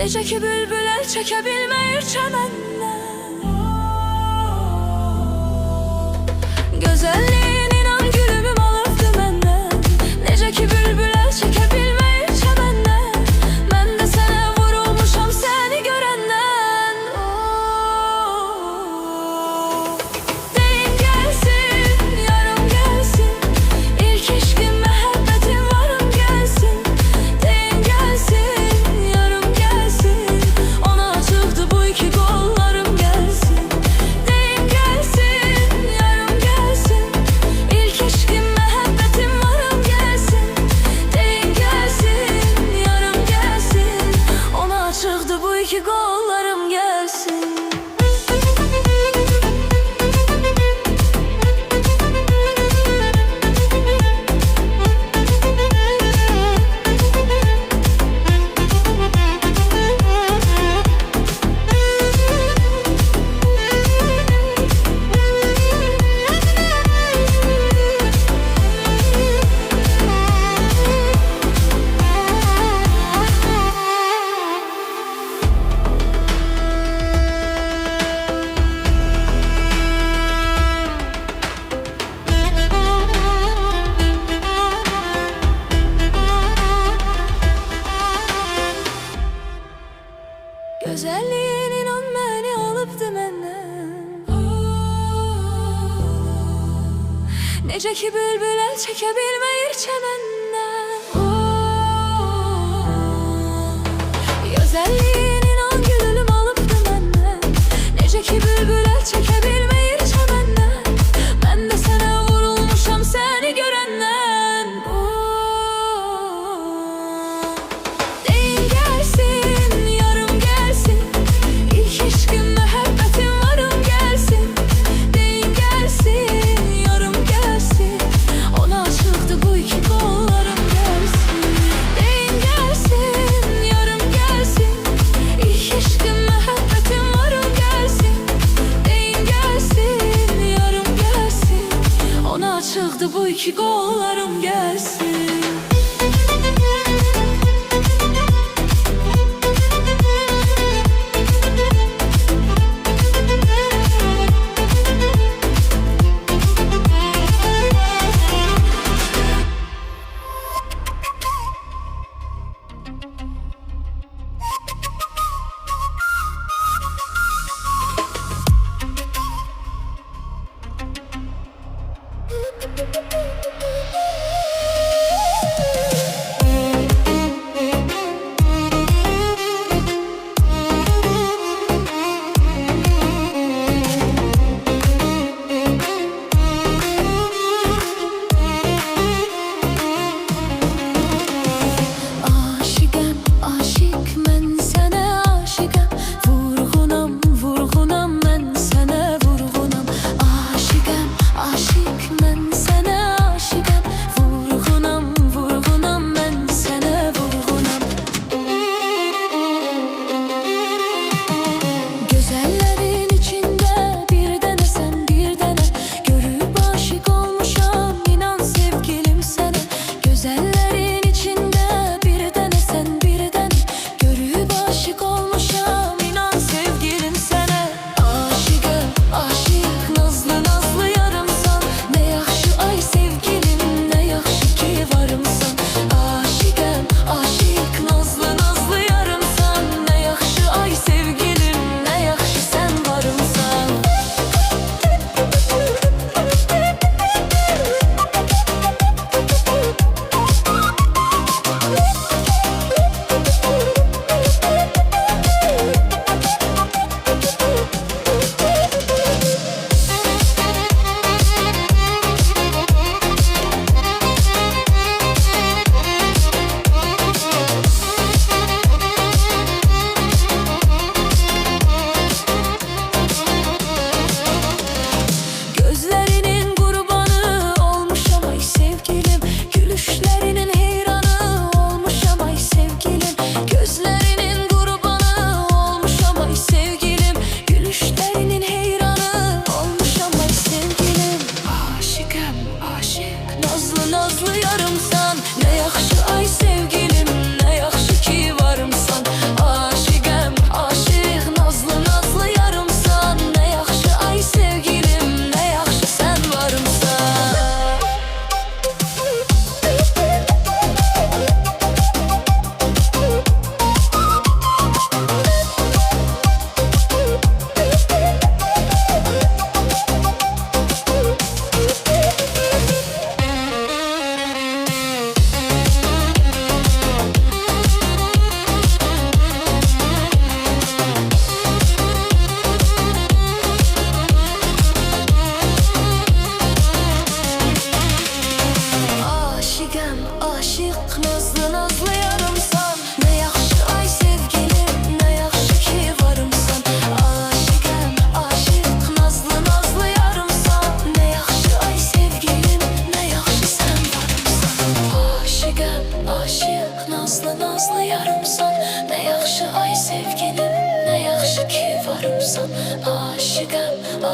Necə ki bülbül əl çəkə bilməyir çəməndən. Gözəlliyin inan gülümüm alıbdı məndən. Necə ki bülbül əl çəkə bilməyir çəməndən. Mən də sənə vurulmuşam səni görəndən. Deyin gəlsin, yarım gəlsin, İlk eşqim məhəbbətim varım gəlsin. Deyin gəlsin, yarım gəlsin, ona açıqdı bu iki qollarım gəlsin. Deyin gəlsin, yarım gəlsin, İlk eşqim məhəbbətim varım gəlsin. Deyin gəlsin, yarım gəlsin, ona açıqdı bu iki qollarım gəlsin. Gözəlliyin inan məni alıbdı məndən. Necə ki bülbül əl çəkə bilməyir çəməndən. Gözəlliyin inan gülüm alıbdı məndən. Necə ki bülbül əl çəkə bilməyir çəməndən. Mən də sənə vurulmuşam səni görəndən. Deyin gəlsin, yarım gəlsin, İlk eşqim məhəbbətim varım gəlsin. Deyin gəlsin, yarım gəlsin, ona açıqdı bu iki qollarım gəlsin. Deyin gəlsin, yarım gəlsin, İlk eşqim məhəbbətim varım gəlsin. Deyin gəlsin, yarım gəlsin, ona açıqdı bu iki qollarım gəlsin. Aşıqəm, aşiq mən sənə aşıqəm. Vurğunam, vurğunam mən sənə vurğunam. Aşıqəm, aşiq mən sənə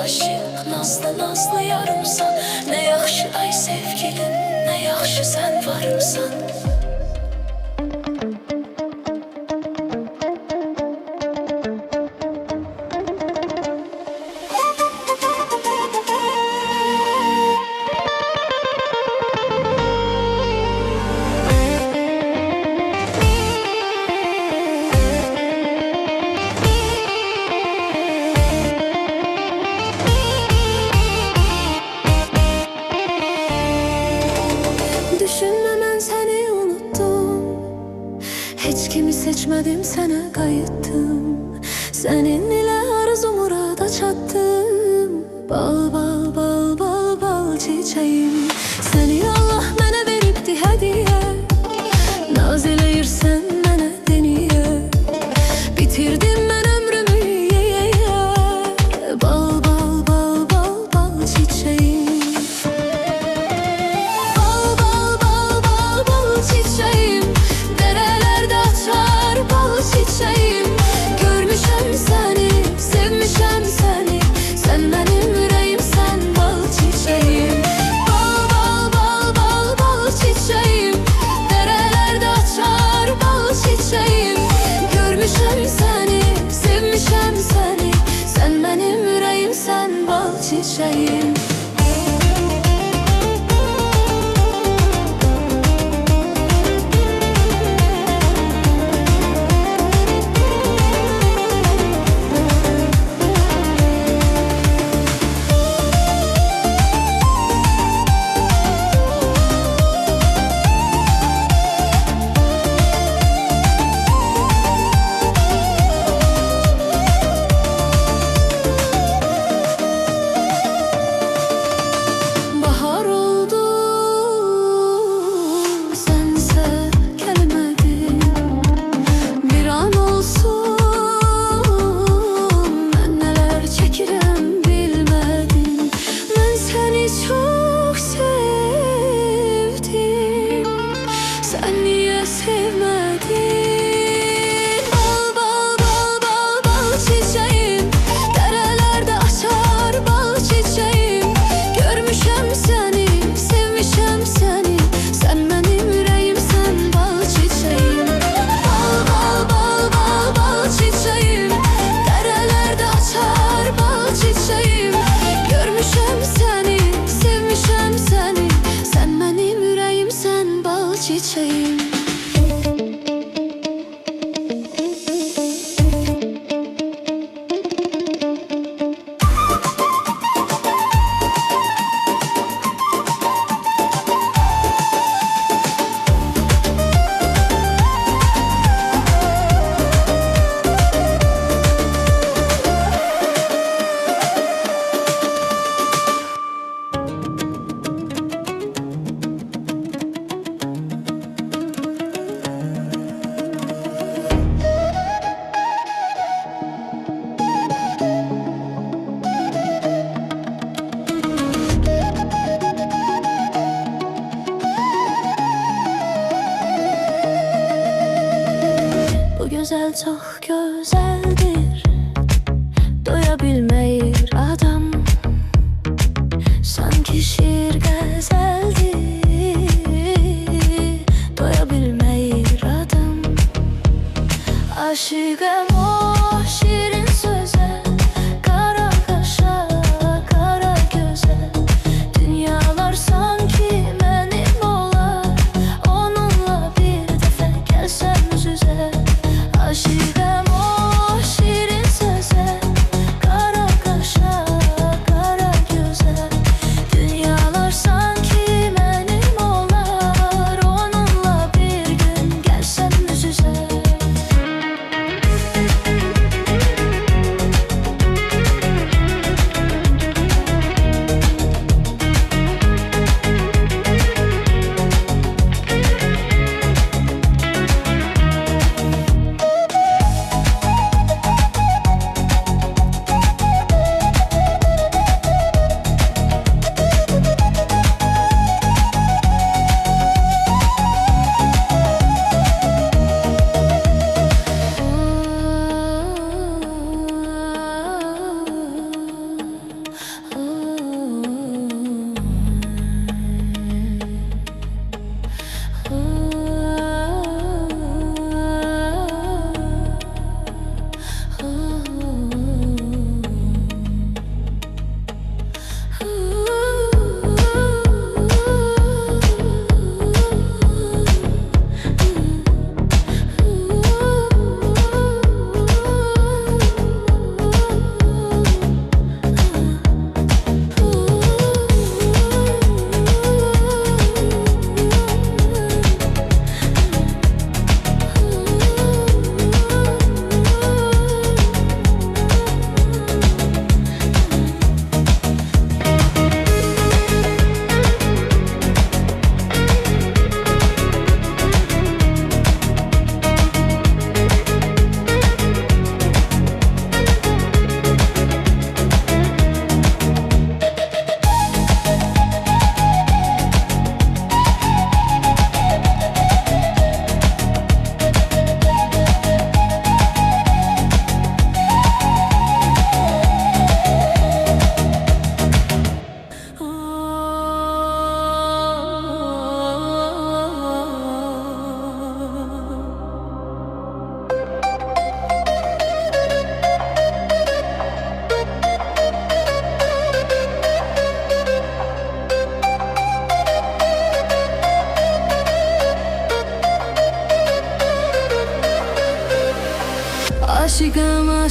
Aşık nazlı nazlı yarımsan. Ne yaxşı ay sevgilim, ne yaxşı sen varımsan. Düşünme ben seni unuttum. Hiç kimi seçmedim sana kayıttım. Senin ile arzu murada çattım. Bal bal bal bal bal çiçeğim. Seni Allah mənə veribdi hediye. Naz eləyirsən mənə deniye. Bitirdim mən ömrümü yeye. Bal bal bal bal bal çiçeğim. Bal bal bal bal bal çiçeğim. Derelerde açar bal çiçeğim. Görmüşəm səni, sevmişəm səni. Sen benim yüreğimsən bal çiçeğim. Bal bal bal bal bal çiçeğim. Derelerde açar bal çiçeğim. Görmüşəm səni, sevmişəm səni. Sen benim yüreğimsən bal çiçeğim. Bahar oldu, sense gelmedin. Bir an olsun ben neler çekirəm bilmedin. Ben seni çok sevdim. Sen niye sevmedin? Bal bal bal bal bal çiçeğim. Derelerde açar bal çiçeğim. Görmüşəm səni, sevmişəm səni. Sen benim yüreğimsən bal çiçeğim. Bal bal bal bal bal çiçeğim. Derelerde açar bal çiçeğim. Görmüşəm səni, sevmişəm səni. Sen benim yüreğimsən bal çiçeğim. Bu güzel çok güzeldir. Doyabilmeyir adam. Sanki şiir gazeldir. Doyabilmeyir adam. Aşıkım o şirin söze. Kara kaşa, kara göze. Dünyalar sanki benim olar. Onunla bir defa gelsem yüz yüze. Aşıkım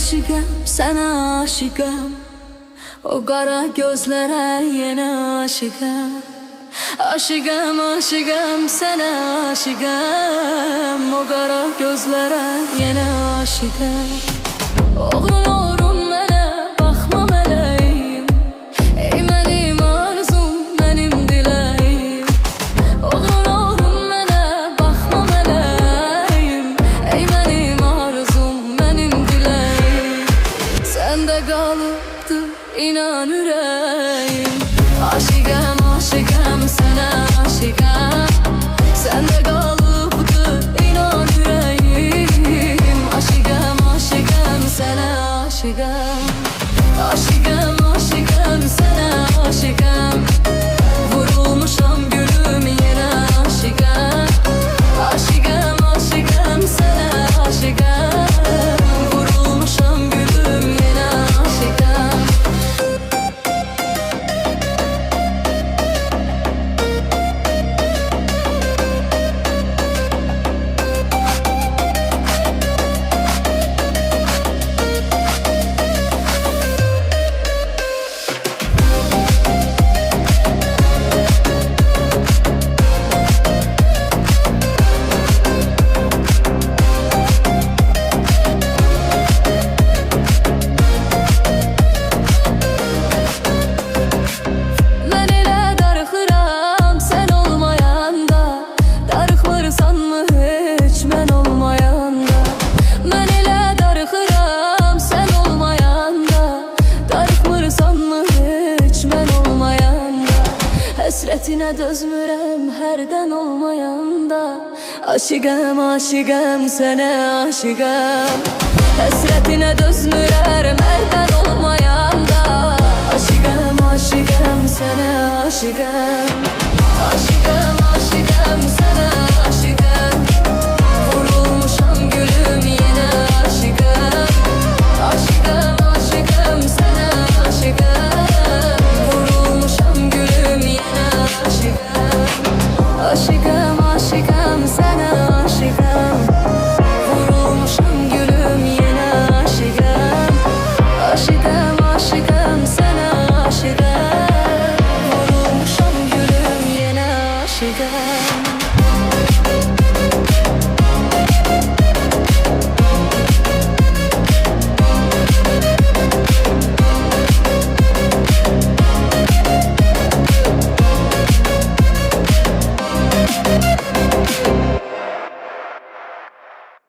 aşıqəm, sənə aşıqəm. O qara gözlərə yenə aşıqəm. Aşıqəm, aşıqəm, sənə aşıqəm. O qara gözlərə yenə aşıqəm. Oğlum oğlum mənə baxma mələyim. Ey mənim arzum, mənim diləyim. Oğlum oğlum mənə baxma mələyim. Ey mənim arzum, mənim diləyim. Səndə qalıbdı inan ürəyim. Aşıqəm, aşıqəm, sənə aşıqəm. Səndə qalıbdı inan ürəyim. Aşıqəm, aşıqəm, sənə aşıqəm. Aşıqəm, aşıqəm, sənə aşıqəm. Vurulmuşam gülüm yenə aşıqəm. Aşıqəm, aşıqəm, sənə aşıqəm. Vurulmuşam gülüm yenə aşıqəm. Mən elə darıxıram sən olmayanda. Darıxmırsanmı heç mən olmayanda? Mən elə darıxıram sən olmayanda. Darıxmırsanmı heç mən olmayanda? Həsrətinə dözmürəm hərdən olmayanda. Aşıqəm, aşıqəm, sənə aşıqəm. Həsrətinə dözmürəm hərdən olmayanda. Aşıqəm, aşıqəm, sənə aşıqəm. Aşıqəm, aşıqəm, sənə